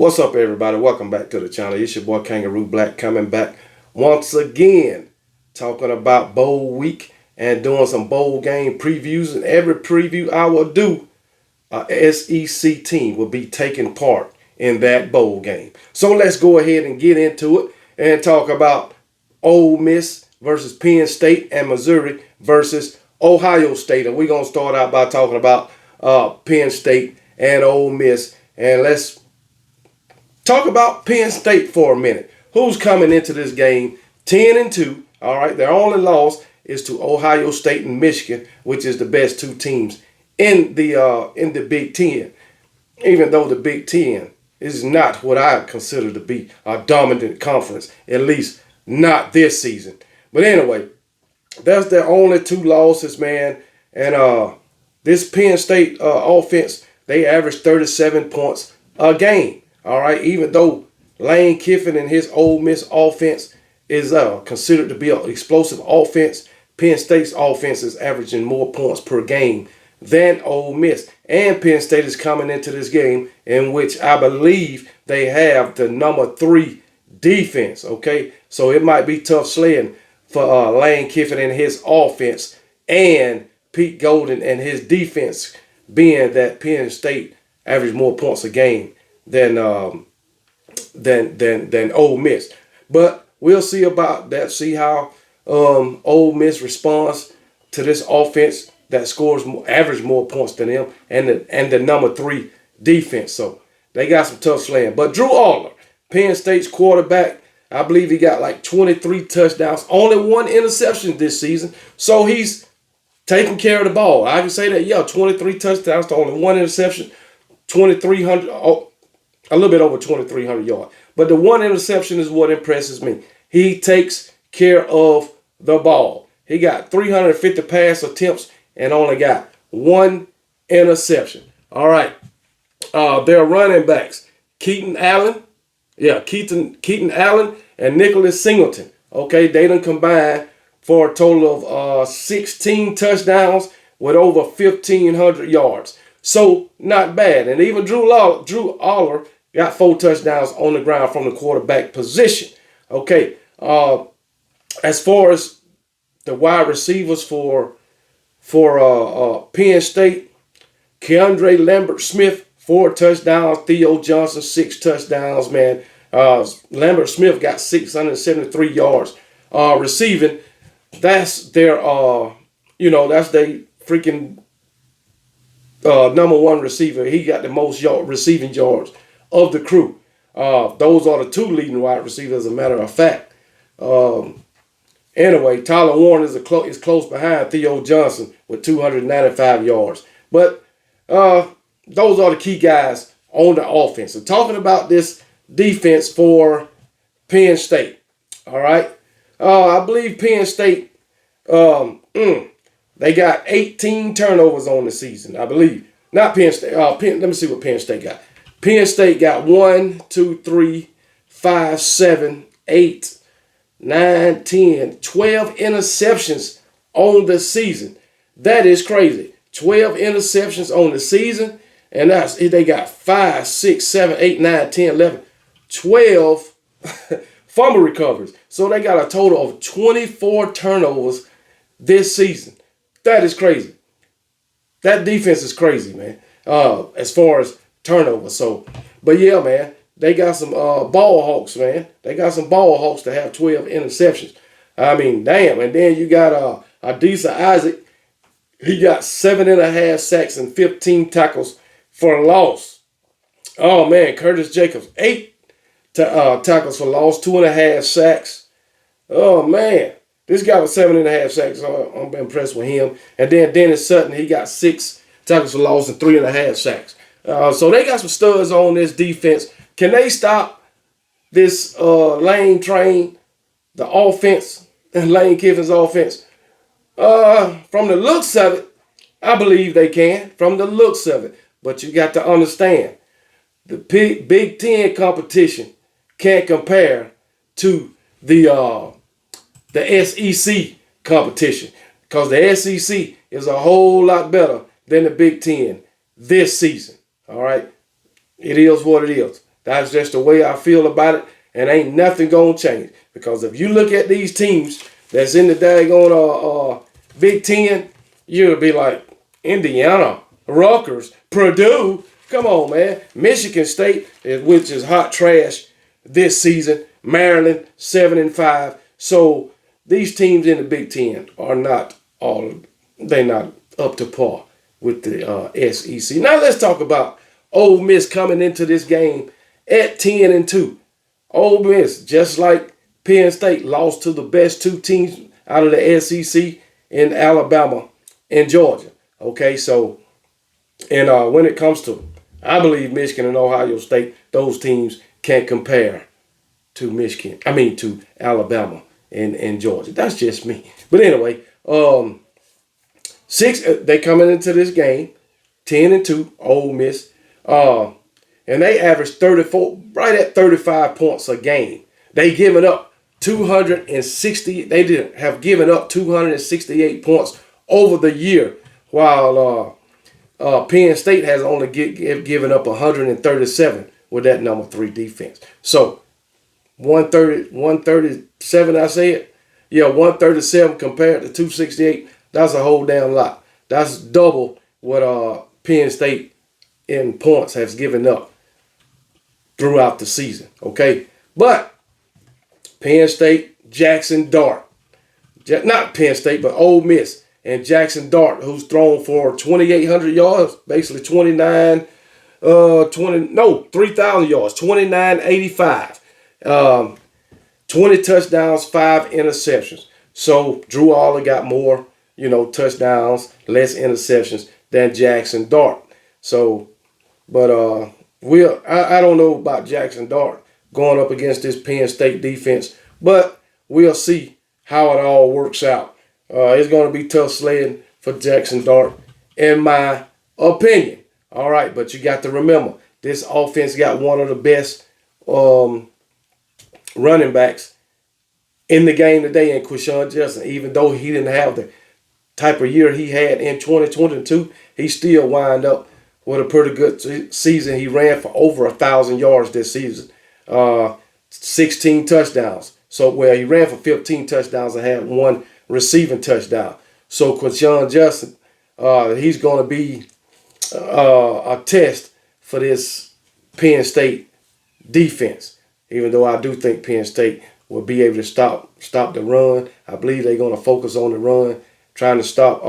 What's up, everybody? Welcome back to the channel. It's your boy Kangaroo Black coming back once again, talking about bowl week and doing some bowl game previews. And every preview I will do, a SEC team will be taking part in that bowl game. So let's go ahead and get into it and talk about Ole Miss versus Penn State and Missouri versus Ohio State. And we're going to start out by talking about Penn State and Ole Miss. And let's talk about Penn State for a minute. Who's coming into this game 10-2? All right, their only loss is to Ohio State and Michigan, which is the best two teams in the Big Ten. Even though the Big Ten is not what I consider to be a dominant conference, at least not this season. But anyway, that's their only two losses, man. And this Penn State offense, they average 37 points a game. All right, even though Lane Kiffin and his Ole Miss offense is considered to be an explosive offense, Penn State's offense is averaging more points per game than Ole Miss. And Penn State is coming into this game in which I believe they have the number 3 defense, okay? So it might be tough sledding for Lane Kiffin and his offense and Pete Golden and his defense, being that Penn State average more points a game than Ole Miss. But we'll see about that. See how Ole Miss responds to this offense that scores average more points than them, and the number 3 defense. So they got some tough slaying. But Drew Aller, Penn State's quarterback, I believe he got like 23 touchdowns, only 1 interception this season. So he's taking care of the ball. I can say that, yeah, 23 touchdowns to only 1 interception, 2,300. A little bit over 2,300 yards. But the 1 interception is what impresses me. He takes care of the ball. He got 350 pass attempts and only got 1 interception. All right. Their running backs, Keaton Allen and Nicholas Singleton. Okay, they done combined for a total of 16 touchdowns with over 1,500 yards. So not bad. And even Drew Aller got 4 touchdowns on the ground from the quarterback position. Okay. As far as the wide receivers for Penn State, Keandre Lambert-Smith, 4 touchdowns. Theo Johnson, 6 touchdowns, man. Lambert-Smith got 673 yards receiving. That's their, that's their freaking number 1 receiver. He got the most receiving yards of the crew. Those are the 2 leading wide receivers, as a matter of fact. Anyway, Tyler Warren is close behind Theo Johnson with 295 yards. But those are the key guys on the offense. So talking about this defense for Penn State, all right? I believe Penn State, they got 18 turnovers on the season, I believe. Not Penn State. Let me see what Penn State got. Penn State got 1, 2, 3, 5, 7, 8, 9, 10, 12 interceptions on the season. That is crazy. 12 interceptions on the season. And they got 5, 6, 7, 8, 9, 10, 11, 12 fumble recoveries. So they got a total of 24 turnovers this season. That is crazy. That defense is crazy, man, as far as turnovers. So, but yeah, man, they got some ball hawks, man. They got some ball hawks to have 12 interceptions. I mean, damn. And then you got Adisa Isaac. He got 7.5 sacks and 15 tackles for loss. Oh, man, Curtis Jacobs, 8 tackles for loss, 2.5 sacks. Oh, man. This guy was 7.5 sacks. So I'm impressed with him. And then Dennis Sutton, he got 6 tackles for loss and 3.5 sacks. So they got some studs on this defense. Can they stop this Lane train, the offense, and Lane Kiffin's offense? From the looks of it, I believe they can. From the looks of it. But you got to understand, the Big Ten competition can't compare to the SEC competition, because the SEC is a whole lot better than the Big Ten this season. All right, it is what it is. That's just the way I feel about it, and ain't nothing gonna change. Because if you look at these teams that's in the daggone Big Ten, you'll be like Indiana, Rutgers, Purdue. Come on, man. Michigan State, which is hot trash this season. Maryland 7-5. So these teams in the Big Ten are not they're not up to par with the SEC. Now let's talk about Ole Miss coming into this game at 10-2. Ole Miss, just like Penn State, lost to the best two teams out of the SEC in Alabama and Georgia. Okay, so and when it comes to, I believe Michigan and Ohio State, those teams can't compare to Michigan. I mean to Alabama and Georgia. That's just me. But anyway, they coming into this game 10-2. Ole Miss, and they average 34, right at 35 points a game. They given up 260. They did have given up 268 points over the year, while Penn State has only given up 137 with that number 3 defense. So 137, I said? Yeah, 137 compared to 268. That's a whole damn lot. That's double what Penn State in points has given up throughout the season. Okay? But Penn State, Jackson Dart. Not Penn State, but Ole Miss and Jackson Dart, who's thrown for 2,800 yards, basically 3,000 yards, 2,985. 20 touchdowns, 5 interceptions. So Drew Aller got more, touchdowns, less interceptions than Jackson Dart. So, but I don't know about Jackson Dart going up against this Penn State defense, but we'll see how it all works out. It's going to be tough sledding for Jackson Dart, in my opinion. All right, but you got to remember, this offense got one of the best running backs in the game today in Quinshon Judkins. Even though he didn't have the type of year he had in 2022, he still wind up with a pretty good season. He ran for over 1,000 yards this season, 16 touchdowns. So, he ran for 15 touchdowns and had 1 receiving touchdown. So Quinshon Judkins, he's going to be a test for this Penn State defense. Even though I do think Penn State will be able to stop the run. I believe they're going to focus on the run, trying to stop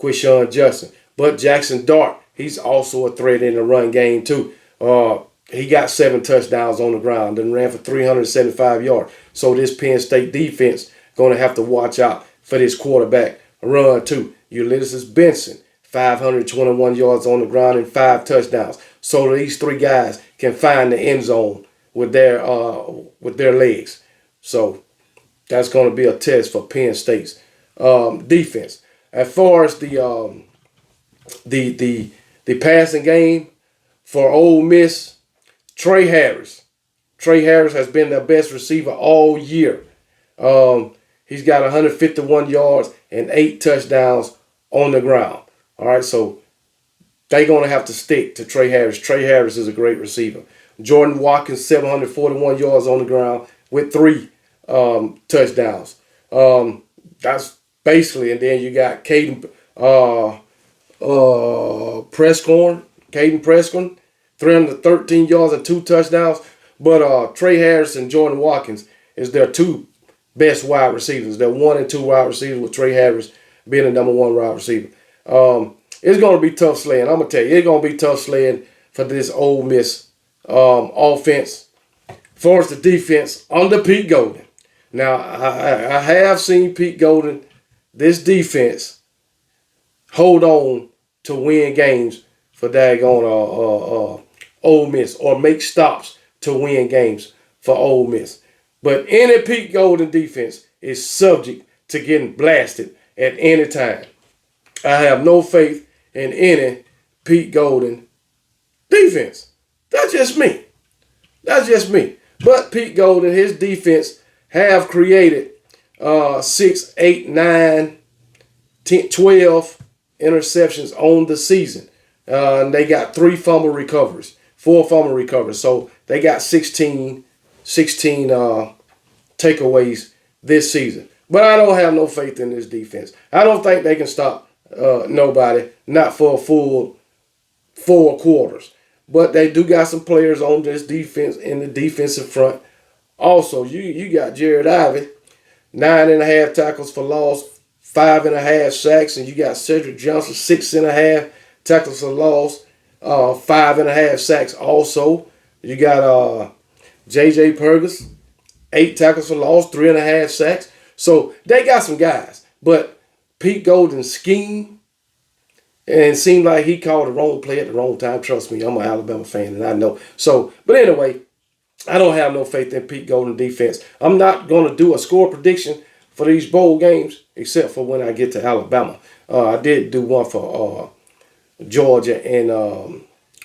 Quinshon Judkins. But Jackson Dart, he's also a threat in the run game too. He got 7 touchdowns on the ground and ran for 375 yards. So this Penn State defense going to have to watch out for this quarterback run too. Ulysses Benson, 521 yards on the ground and 5 touchdowns. So these 3 guys can find the end zone with their legs. So that's going to be a test for Penn State's defense. As far as the passing game for Ole Miss, Trey Harris. Trey Harris has been their best receiver all year. He's got 151 yards and 8 touchdowns on the ground. All right, so they're going to have to stick to Trey Harris. Trey Harris is a great receiver. Jordan Watkins, 741 yards on the ground with 3 touchdowns. That's basically, and then you got Caden Prescorn, 313 yards and 2 touchdowns. But Trey Harris and Jordan Watkins is their 2 best wide receivers. They're 1 and 2 wide receivers, with Trey Harris being the number 1 wide receiver. It's going to be tough sledding. I'm going to tell you, it's going to be tough sledding for this Ole Miss offense. As far as the defense, under Pete Golding. Now, I have seen Pete Golding, this defense, hold on to win games for daggone Ole Miss, or make stops to win games for Ole Miss. But any Pete Golding defense is subject to getting blasted at any time. I have no faith in any Pete Golding defense. That's just me. That's just me. But Pete Golding, his defense have created 6, 8, 9, 10, 12 interceptions on the season. And they got 3 fumble recoveries, 4 fumble recoveries. So they got 16 takeaways this season. But I don't have no faith in this defense. I don't think they can stop nobody, not for a full 4 quarters. But they do got some players on this defense in the defensive front. Also, you got Jared Ivey, 9.5 tackles for loss, 5.5 sacks, and you got Cedric Johnson, 6.5 tackles for loss, 5.5 sacks. Also, you got J.J. Purvis, 8 tackles for loss, 3.5 sacks. So they got some guys, but Pete Golden's scheme, and it seemed like he called the wrong play at the wrong time. Trust me, I'm an Alabama fan, and I know. So, but anyway, I don't have no faith in Pete Golden defense. I'm not going to do a score prediction for these bowl games, except for when I get to Alabama. I did do one for Georgia and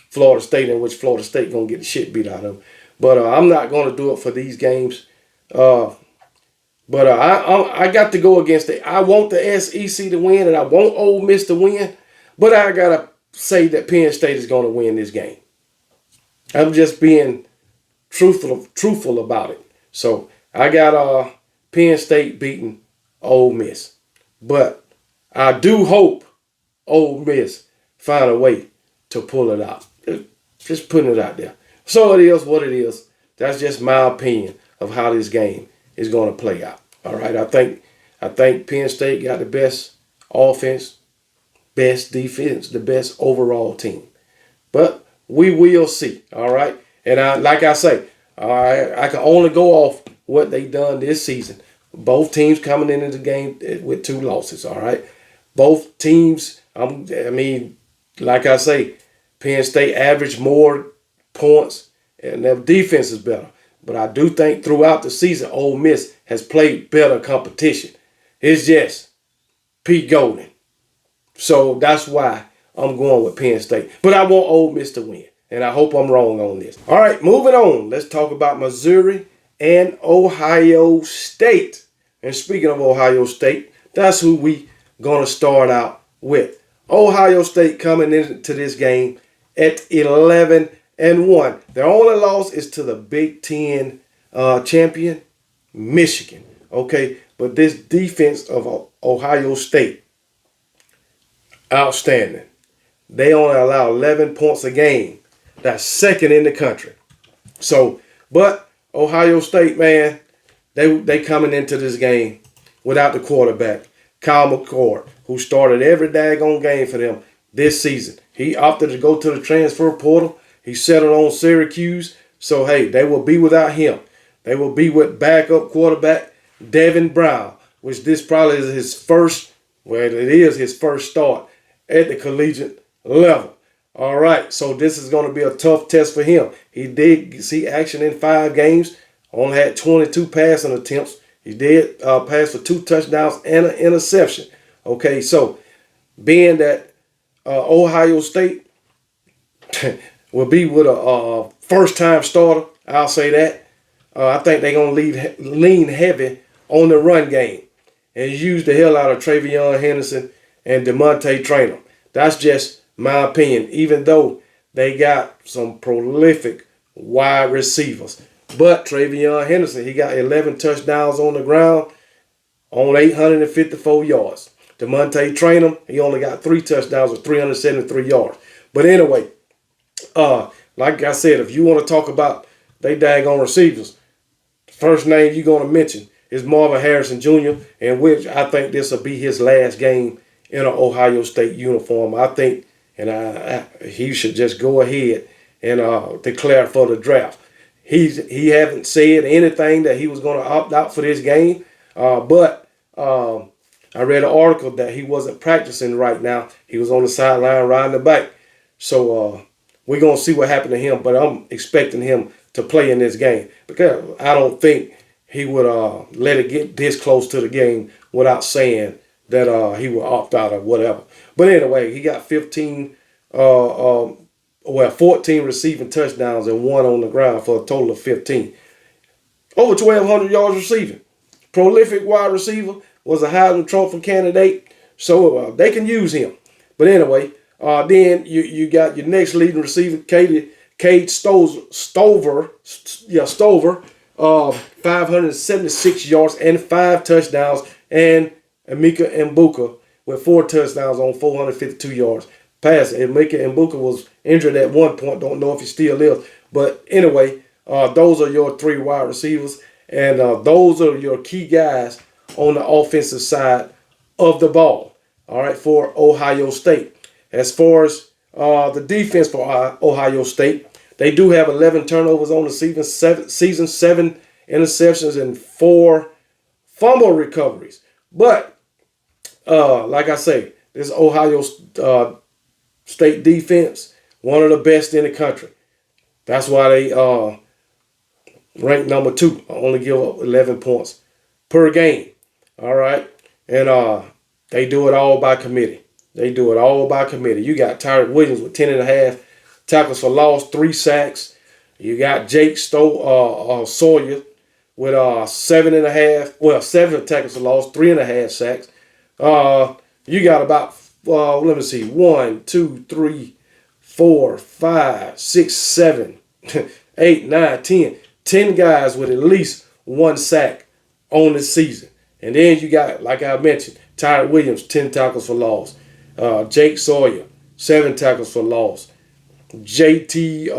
Florida State, in which Florida State going to get the shit beat out of them. But I'm not going to do it for these games. But I got to go against it. I want the SEC to win, and I want Ole Miss to win. But I got to say that Penn State is going to win this game. I'm just being truthful about it. So I got Penn State beating Ole Miss. But I do hope Ole Miss find a way to pull it out. Just putting it out there. So it is what it is. That's just my opinion of how this game is going to play out. All right. I think Penn State got the best offense, best defense, the best overall team. But we will see. All right. And like I say, I can only go off what they done this season. Both teams coming into the game with 2 losses. All right. Both teams, like I say, Penn State averaged more points and their defense is better. But I do think throughout the season, Ole Miss has played better competition. It's just Pete Golden. So that's why I'm going with Penn State. But I want Ole Miss to win. And I hope I'm wrong on this. All right, moving on. Let's talk about Missouri and Ohio State. And speaking of Ohio State, that's who we going to start out with. Ohio State coming into this game at 11-1. Their only loss is to the Big Ten champion, Michigan. Okay, but this defense of Ohio State, outstanding. They only allow 11 points a game. That's second in the country. So, but Ohio State, man, they coming into this game without the quarterback, Kyle McCord, who started every daggone game for them this season. He opted to go to the transfer portal. He settled on Syracuse. So, hey, they will be without him. They will be with backup quarterback Devin Brown, which this probably is his first, well, it is his first start at the collegiate level. All right, so this is going to be a tough test for him. He did see action in 5 games, only had 22 passing attempts. He did pass for 2 touchdowns and an interception. Okay, so being that Ohio State will be with a first-time starter, I'll say that. I think they're going to lean heavy on the run game and use the hell out of Travion Henderson and DeMonte Traynor. That's just my opinion, even though they got some prolific wide receivers. But Travion Henderson, he got 11 touchdowns on the ground on 854 yards. DeMonte Traynor, he only got 3 touchdowns with 373 yards. But anyway, like I said, if you want to talk about they daggone receivers, the first name you're going to mention is Marvin Harrison Jr., in which I think this will be his last game in an Ohio State uniform. I think, and he should just go ahead and declare for the draft. He haven't said anything that he was going to opt out for this game, but I read an article that he wasn't practicing right now. He was on the sideline riding the bike. So we're going to see what happened to him, but I'm expecting him to play in this game because I don't think he would let it get this close to the game without saying that he would opt out or whatever. But anyway, he got 14 receiving touchdowns and 1 on the ground for a total of 15. Over 1,200 yards receiving. Prolific wide receiver, was a Heisman Trophy candidate, so they can use him. But anyway, then you got your next leading receiver, Cade Stover, 576 yards and 5 touchdowns, and Emeka Mbuka with 4 touchdowns on 452 yards passing. Emeka Mbuka was injured at one point. Don't know if he still is. But anyway, those are your 3 wide receivers. And those are your key guys on the offensive side of the ball. All right, for Ohio State. As far as the defense for Ohio State, they do have 11 turnovers on the season, 7 interceptions, and 4 fumble recoveries. But like I say, this Ohio State defense, one of the best in the country. That's why they ranked number 2. Only give up 11 points per game. All right, and they do it all by committee. They do it all by committee. You got Tyrek Williams with 10.5 tackles for loss, 3 sacks. You got Jake Sawyer with 7.5, 7 tackles for loss, 3.5 sacks. You got about let me see, 1, 2, 3, 4, 5, 6, 7, 8, 9, 10. 10 guys with at least 1 sack on the season. And then you got, like I mentioned, Tyrek Williams, 10 tackles for loss. Jake Sawyer, 7 tackles for loss. JT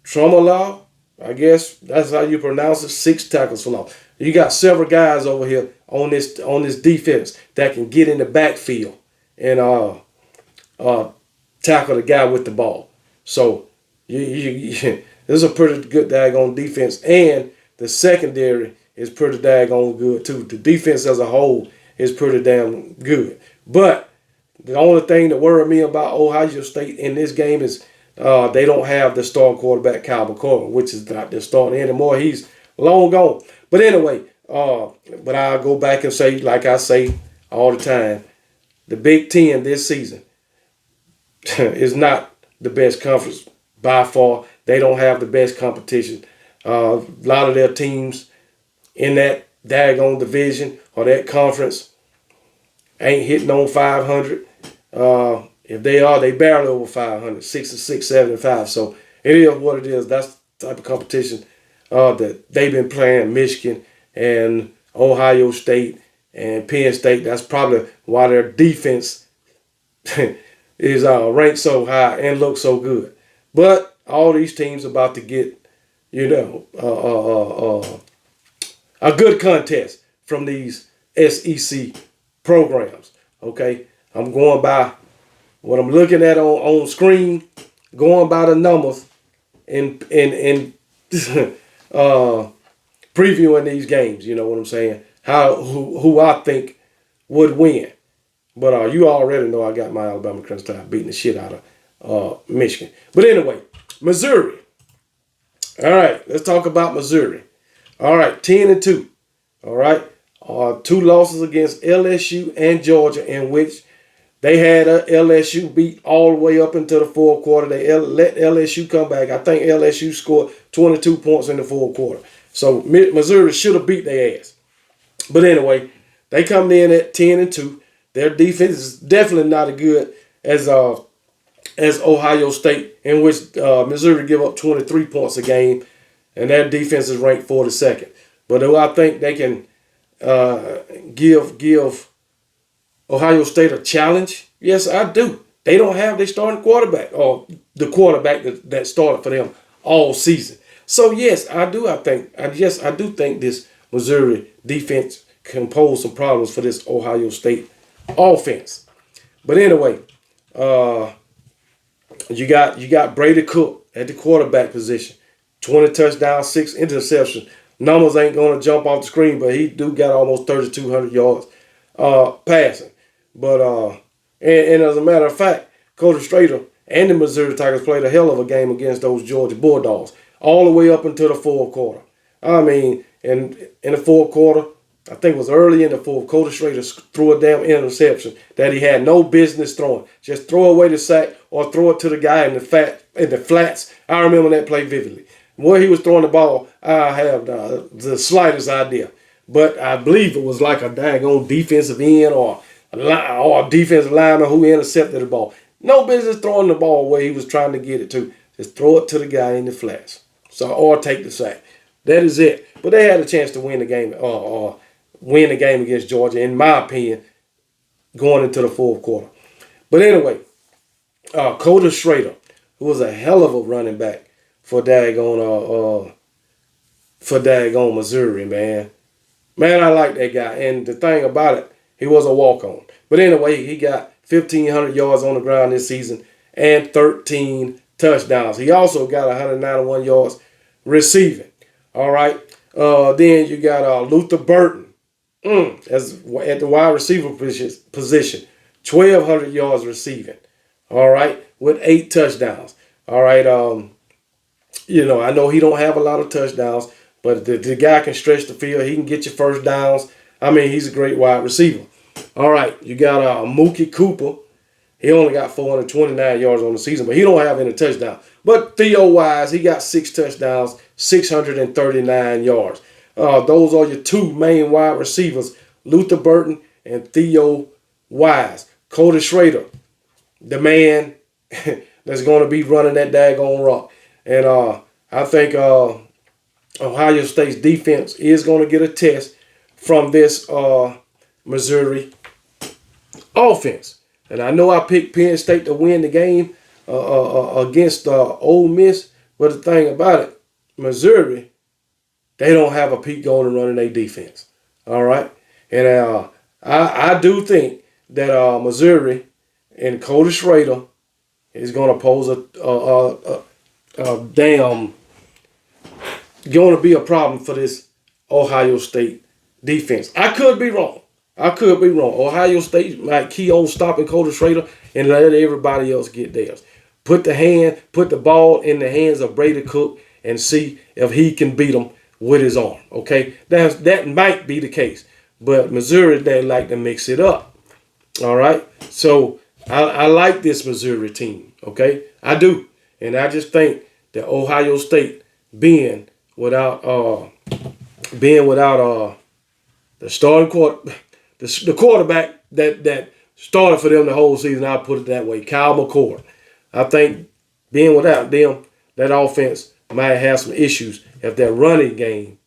Tromala, I guess that's how you pronounce it, 6 tackles for loss. You got several guys over here on this defense that can get in the backfield and tackle the guy with the ball. So this is a pretty good daggone defense, and the secondary is pretty daggone good too. The defense as a whole is pretty damn good. But the only thing that worried me about Ohio State in this game is they don't have the starting quarterback, Kyle McCord, which is not their starting anymore. He's long gone. But anyway, but I'll go back and say, like I say all the time, the Big Ten this season is not the best conference by far. They don't have the best competition. A lot of their teams in that daggone division or that conference ain't hitting on 500. If they are, they barely over 500, 6-6, 7-5. So it is what it is. That's the type of competition that they've been playing. Michigan and Ohio State and Penn State. That's probably why their defense is ranked so high and looks so good. But all these teams about to get, a good contest from these SEC programs. Okay, I'm going by what I'm looking at on screen, going by the numbers, and previewing these games. You know what I'm saying? Who I think would win. But you already know I got my Alabama Crimson Tide beating the shit out of Michigan. But anyway, Missouri. All right, let's talk about Missouri. All right, 10-2. All right, 2 losses against LSU and Georgia, in which they had LSU beat all the way up into the fourth quarter. They let LSU come back. I think LSU scored 22 points in the fourth quarter. So Missouri should have beat their ass. But anyway, they come in at 10-2. Their defense is definitely not as good as Ohio State, in which Missouri give up 23 points a game, and their defense is ranked 42nd. But do I think they can give Ohio State a challenge? Yes, I do. They don't have their starting quarterback, or the quarterback that started for them all season. So yes, I do think this Missouri defense can pose some problems for this Ohio State offense. But anyway, you got Brady Cook at the quarterback position. 20 touchdowns, 6 interceptions. Numbers ain't going to jump off the screen, but he do got almost 3,200 yards passing. But and as a matter of fact, Coach Strader and the Missouri Tigers played a hell of a game against those Georgia Bulldogs all the way up until the fourth quarter. I mean, in the fourth quarter, I think it was early in the fourth, Coach Strader threw a damn interception that he had no business throwing. Just throw away the sack or throw it to the guy in the flats. I remember that play vividly. Where he was throwing the ball, I have the slightest idea. But I believe it was like a daggone defensive end or a defensive lineman who intercepted the ball. No business throwing the ball where he was trying to get it to. Just throw it to the guy in the flats. So or take the sack. That is it. But they had a chance to win the game or win the game against Georgia, in my opinion, going into the fourth quarter. But anyway, Coda Schrader, who was a hell of a running back for daggone Missouri, man. Man, I like that guy. And the thing about it, he was a walk-on. But anyway, he got 1,500 yards on the ground this season and 13 touchdowns. He also got 191 yards receiving. All right. Then you got Luther Burton as at the wide receiver position, 1,200 yards receiving. All right, with 8 touchdowns. All right. I know he don't have a lot of touchdowns, but the guy can stretch the field. He can get you first downs. I mean, he's a great wide receiver. All right, you got Mookie Cooper. He only got 429 yards on the season, but he don't have any touchdowns. But Theo Wise, he got 6 touchdowns, 639 yards. Those are your 2 main wide receivers, Luther Burton and Theo Wise. Cody Schrader, the man that's going to be running that daggone rock. And I think Ohio State's defense is going to get a test from this Missouri offense. And I know I picked Penn State to win the game against Ole Miss, but the thing about it, Missouri, they don't have a Pete Golden running their defense. All right? And I do think that Missouri and Cody Schrader is going to pose going to be a problem for this Ohio State defense. I could be wrong. Ohio State might key on stopping Cody Schrader and let everybody else get theirs. Put the ball in the hands of Brady Cook and see if he can beat them with his arm. Okay, that might be the case, but Missouri, they like to mix it up. All right, so I like this Missouri team. Okay, I do, and I just think that Ohio State being without the starting the quarterback that started for them the whole season, I'll put it that way, Kyle McCord. I think being without them, that offense might have some issues if that running game,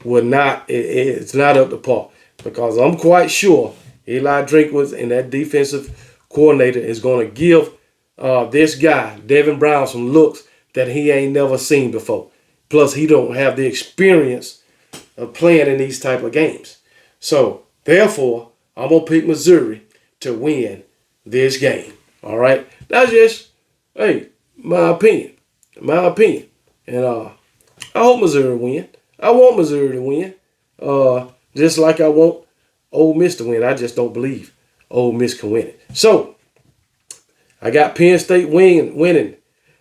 would not, it's not up to par. Because I'm quite sure Eli Drinkwitz and that defensive coordinator is going to give this guy, Devin Brown, some looks that he ain't never seen before. Plus, he don't have the experience of playing in these type of games. So, therefore, I'm going to pick Missouri to win this game. All right? That's just, my opinion. And I hope Missouri win. I want Missouri to win. Just like I want Ole Miss to win. I just don't believe Ole Miss can win it. So, I got Penn State winning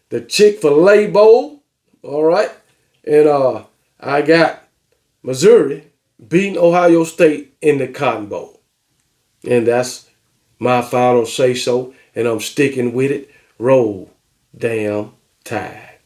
the Chick-fil-A Bowl. All right? And I got Missouri beating Ohio State in the Cotton Bowl. And that's my final say-so, and I'm sticking with it. Roll damn Tide.